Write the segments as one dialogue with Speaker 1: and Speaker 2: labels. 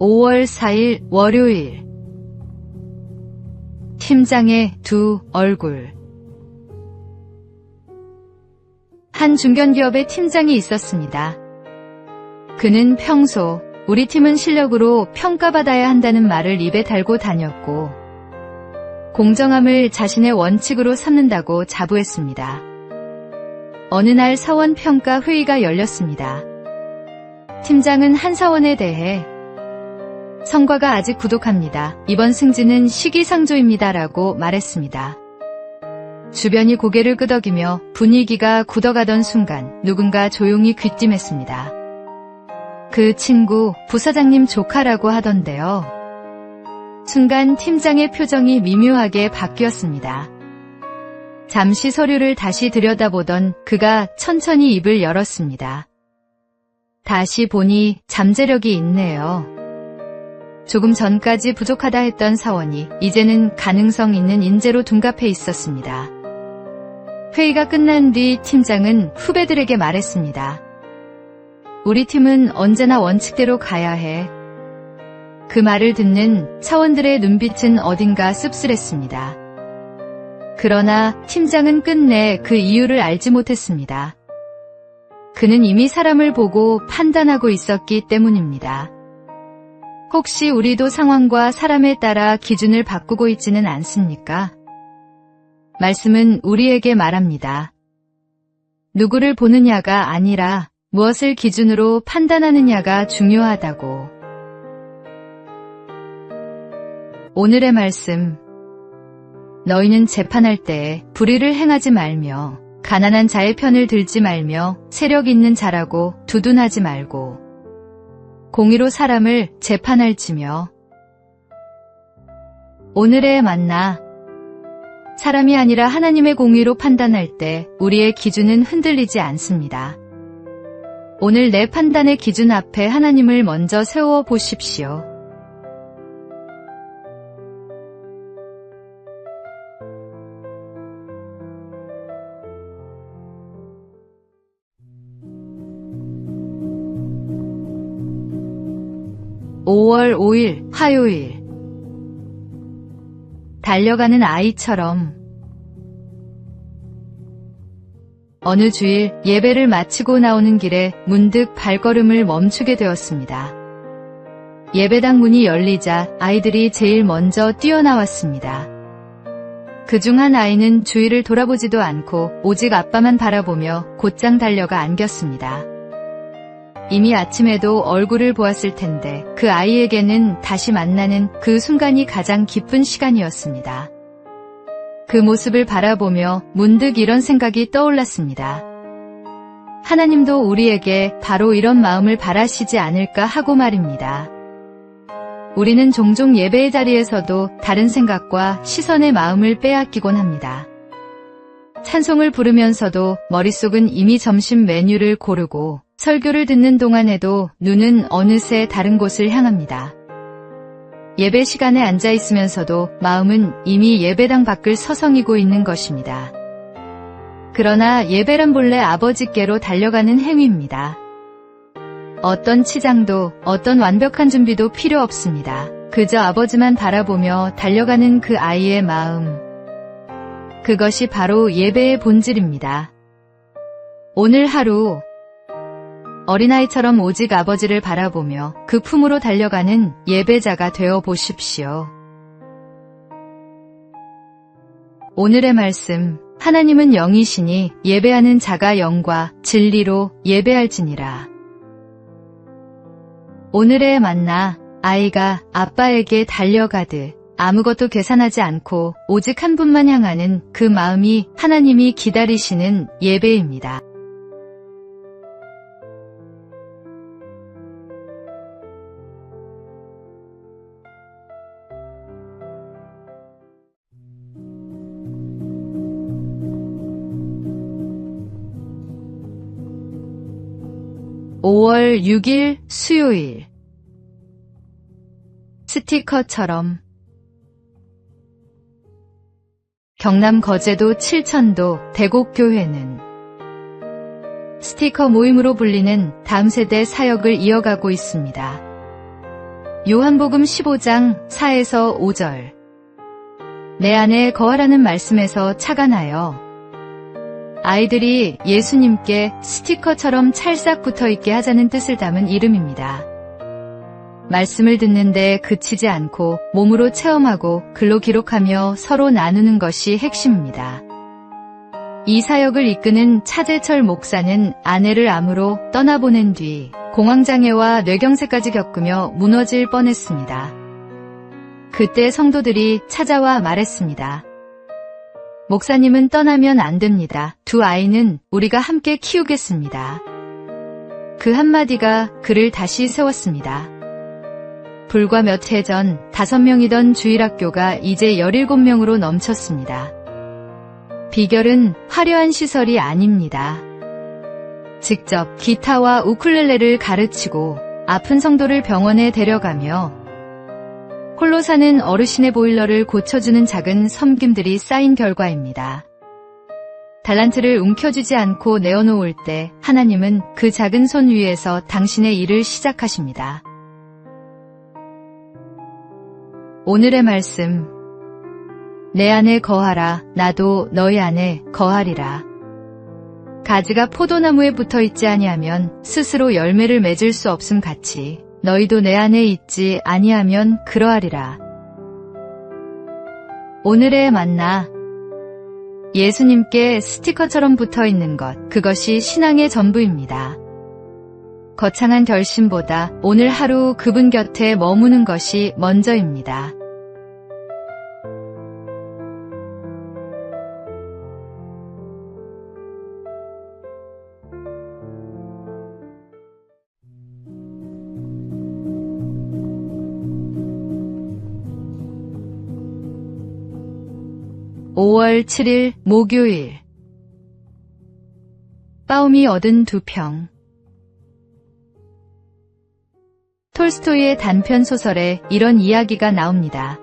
Speaker 1: 5월 4일 월요일. 팀장의 두 얼굴. 한 중견기업의 팀장이 있었습니다. 그는 평소 우리 팀은 실력으로 평가받아야 한다는 말을 입에 달고 다녔고, 공정함을 자신의 원칙으로 삼는다고 자부했습니다. 어느 날 사원 평가 회의가 열렸습니다. 팀장은 한 사원에 대해 성과가 아직 부족합니다. 이번 승진은 시기상조입니다라고 말했습니다. 주변이 고개를 끄덕이며 분위기가 굳어가던 순간 누군가 조용히 귀띔했습니다. 그 친구 부사장님 조카라고 하던데요. 순간 팀장의 표정이 미묘하게 바뀌었습니다. 잠시 서류를 다시 들여다보던 그가 천천히 입을 열었습니다. 다시 보니 잠재력이 있네요. 조금 전까지 부족하다 했던 사원이 이제는 가능성 있는 인재로 둔갑해 있었습니다. 회의가 끝난 뒤 팀장은 후배들에게 말했습니다. 우리 팀은 언제나 원칙대로 가야 해. 그 말을 듣는 사원들의 눈빛은 어딘가 씁쓸했습니다. 그러나 팀장은 끝내 그 이유를 알지 못했습니다. 그는 이미 사람을 보고 판단하고 있었기 때문입니다. 혹시 우리도 상황과 사람에 따라 기준을 바꾸고 있지는 않습니까? 말씀은 우리에게 말합니다. 누구를 보느냐가 아니라 무엇을 기준으로 판단하느냐가 중요하다고. 오늘의 말씀. 너희는 재판할 때 불의를 행하지 말며 가난한 자의 편을 들지 말며 세력 있는 자라고 두둔하지 말고 공의로 사람을 재판할지며. 오늘의 만나. 사람이 아니라 하나님의 공의로 판단할 때 우리의 기준은 흔들리지 않습니다. 오늘 내 판단의 기준 앞에 하나님을 먼저 세워 보십시오. (5월 5일) 화요일. 달려가는 아이처럼. 어느 주일 예배를 마치고 나오는 길에 문득 발걸음을 멈추게 되었습니다. 예배당 문이 열리자 아이들이 제일 먼저 뛰어나왔습니다. 그중 한 아이는 주위를 돌아보지도 않고 오직 아빠만 바라보며 곧장 달려가 안겼습니다. 이미 아침에도 얼굴을 보았을 텐데 그 아이에게는 다시 만나는 그 순간이 가장 기쁜 시간이었습니다. 그 모습을 바라보며 문득 이런 생각이 떠올랐습니다. 하나님도 우리에게 바로 이런 마음을 바라시지 않을까 하고 말입니다. 우리는 종종 예배의 자리에서도 다른 생각과 시선의 마음을 빼앗기곤 합니다. 찬송을 부르면서도 머릿속은 이미 점심 메뉴를 고르고 설교를 듣는 동안에도 눈은 어느새 다른 곳을 향합니다. 예배 시간에 앉아 있으면서도 마음은 이미 예배당 밖을 서성이고 있는 것입니다. 그러나 예배란 본래 아버지께로 달려가는 행위입니다. 어떤 치장도 어떤 완벽한 준비도 필요 없습니다. 그저 아버지만 바라보며 달려가는 그 아이의 마음. 그것이 바로 예배의 본질입니다. 오늘 하루 어린아이처럼 오직 아버지를 바라보며 그 품으로 달려가는 예배자가 되어 보십시오. 오늘의 말씀. 하나님은 영이시니 예배하는 자가 영과 진리로 예배할지니라. 오늘의 만나. 아이가 아빠에게 달려가듯 아무것도 계산하지 않고 오직 한 분만 향하는 그 마음이 하나님이 기다리시는 예배입니다. (5월 6일) 수요일. 스티커처럼. 경남 거제도 칠천도 대곡교회는 스티커 모임으로 불리는 다음 세대 사역을 이어가고 있습니다. 요한복음 15장 4에서 5절. 내 안에 거하라는 말씀에서 차가 나요. 아이들이 예수님께 스티커처럼 찰싹 붙어있게 하자는 뜻을 담은 이름입니다. 말씀을 듣는데 그치지 않고 몸으로 체험하고 글로 기록하며 서로 나누는 것이 핵심입니다. 이 사역을 이끄는 차재철 목사는 아내를 암으로 떠나보낸 뒤 공황장애와 뇌경색까지 겪으며 무너질 뻔했습니다. 그때 성도들이 찾아와 말했습니다. 목사님은 떠나면 안 됩니다. 두 아이는 우리가 함께 키우겠습니다. 그 한마디가 그를 다시 세웠습니다. 불과 몇 해 전 5명이던 주일학교가 이제 17명으로 넘쳤습니다. 비결은 화려한 시설이 아닙니다. 직접 기타와 우쿨렐레를 가르치고 아픈 성도를 병원에 데려가며 홀로 사는 어르신의 보일러를 고쳐주는 작은 섬김들이 쌓인 결과입니다. 달란트를 움켜쥐지 않고 내어놓을 때 하나님은 그 작은 손 위에서 당신의 일을 시작하십니다. 오늘의 말씀. 내 안에 거하라. 나도 너희 안에 거하리라. 가지가 포도나무에 붙어있지 아니하면 스스로 열매를 맺을 수 없음 같이 너희도 내 안에 있지 아니하면 그러하리라. 오늘의 만나. 예수님께 스티커처럼 붙어있는 것, 그것이 신앙의 전부입니다. 거창한 결심보다 오늘 하루 그분 곁에 머무는 것이 먼저입니다. (5월 7일) 목요일. 빠움이 얻은 2평. 톨스토이의 단편 소설에 이런 이야기가 나옵니다.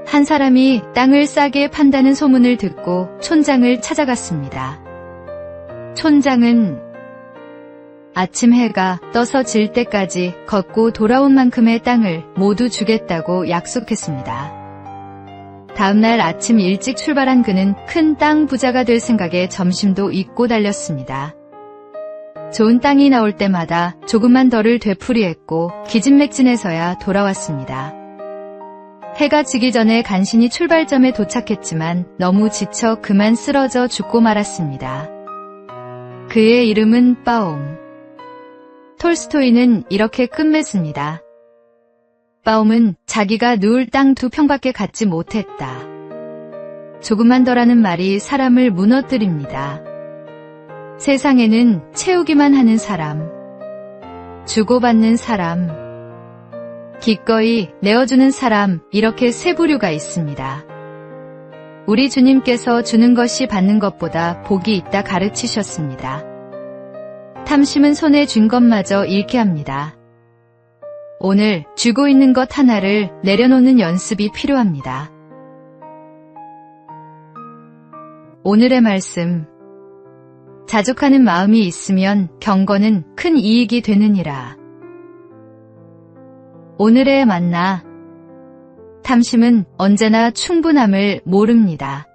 Speaker 1: 한 사람이 땅을 싸게 판다는 소문을 듣고 촌장을 찾아갔습니다. 촌장은 아침 해가 떠서 질 때까지 걷고 돌아온 만큼의 땅을 모두 주겠다고 약속했습니다. 다음날 아침 일찍 출발한 그는 큰 땅 부자가 될 생각에 점심도 잊고 달렸습니다. 좋은 땅이 나올 때마다 조금만 덜을 되풀이했고 기진맥진해서야 돌아왔습니다. 해가 지기 전에 간신히 출발점에 도착했지만 너무 지쳐 그만 쓰러져 죽고 말았습니다. 그의 이름은 빠움. 톨스토이는 이렇게 끝맺습니다. 빠움은 자기가 누울 땅 2평밖에 갖지 못했다. 조금만 더라는 말이 사람을 무너뜨립니다. 세상에는 채우기만 하는 사람, 주고받는 사람, 기꺼이 내어주는 사람, 이렇게 세 부류가 있습니다. 우리 주님께서 주는 것이 받는 것보다 복이 있다 가르치셨습니다. 탐심은 손에 쥔 것마저 잃게 합니다. 오늘 쥐고 있는 것 하나를 내려놓는 연습이 필요합니다. 오늘의 말씀. 자족하는 마음이 있으면 경건은 큰 이익이 되느니라. 오늘의 만나. 탐심은 언제나 충분함을 모릅니다.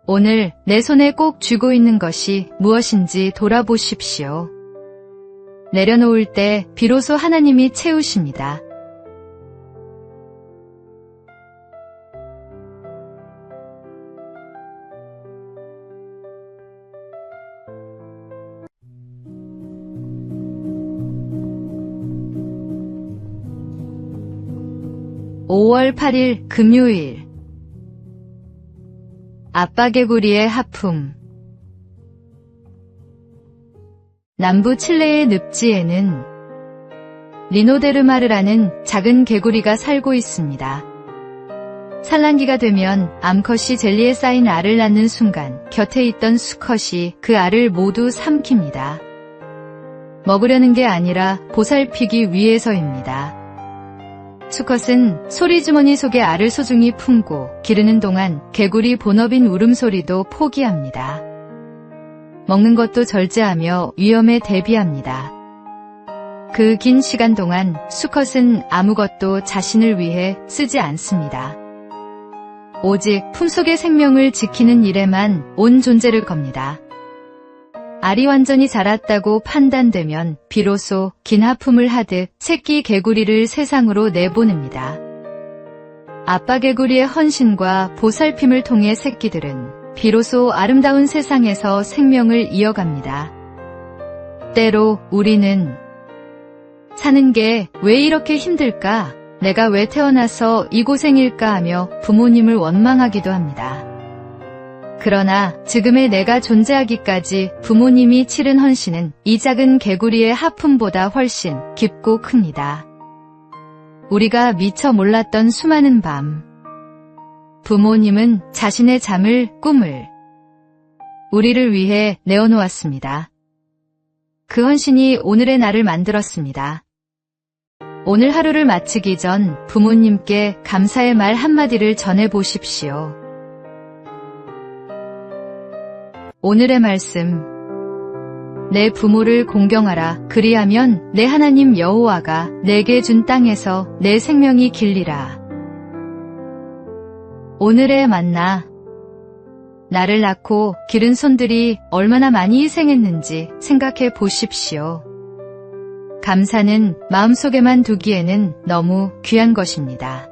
Speaker 1: 오늘 내 손에 꼭 쥐고 있는 것이 무엇인지 돌아보십시오. 내려놓을 때 비로소 하나님이 채우십니다. (5월 8일) 금요일. 아빠 개구리의 하품. 남부 칠레의 늪지에는 리노데르마르라는 작은 개구리가 살고 있습니다. 산란기가 되면 암컷이 젤리에 쌓인 알을 낳는 순간 곁에 있던 수컷이 그 알을 모두 삼킵니다. 먹으려는 게 아니라 보살피기 위해서입니다. 수컷은 소리주머니 속에 알을 소중히 품고 기르는 동안 개구리 본업인 울음소리도 포기합니다. 먹는 것도 절제하며 위험에 대비합니다. 그 긴 시간 동안 수컷은 아무것도 자신을 위해 쓰지 않습니다. 오직 품속의 생명을 지키는 일에만 온 존재를 겁니다. 알이 완전히 자랐다고 판단되면 비로소 긴 하품을 하듯 새끼 개구리를 세상으로 내보냅니다. 아빠 개구리의 헌신과 보살핌을 통해 새끼들은 비로소 아름다운 세상에서 생명을 이어갑니다. 때로 우리는 사는 게 왜 이렇게 힘들까? 내가 왜 태어나서 이 고생일까 하며 부모님을 원망하기도 합니다. 그러나 지금의 내가 존재하기까지 부모님이 치른 헌신은 이 작은 개구리의 하품보다 훨씬 깊고 큽니다. 우리가 미처 몰랐던 수많은 밤, 부모님은 자신의 잠을, 꿈을 우리를 위해 내어놓았습니다. 그 헌신이 오늘의 나를 만들었습니다. 오늘 하루를 마치기 전 부모님께 감사의 말 한마디를 전해보십시오. 오늘의 말씀. 내 부모를 공경하라. 그리하면 내 하나님 여호와가 내게 준 땅에서 내 생명이 길리라. 오늘의 만나. 나를 낳고 기른 손들이 얼마나 많이 희생했는지 생각해 보십시오. 감사는 마음속에만 두기에는 너무 귀한 것입니다.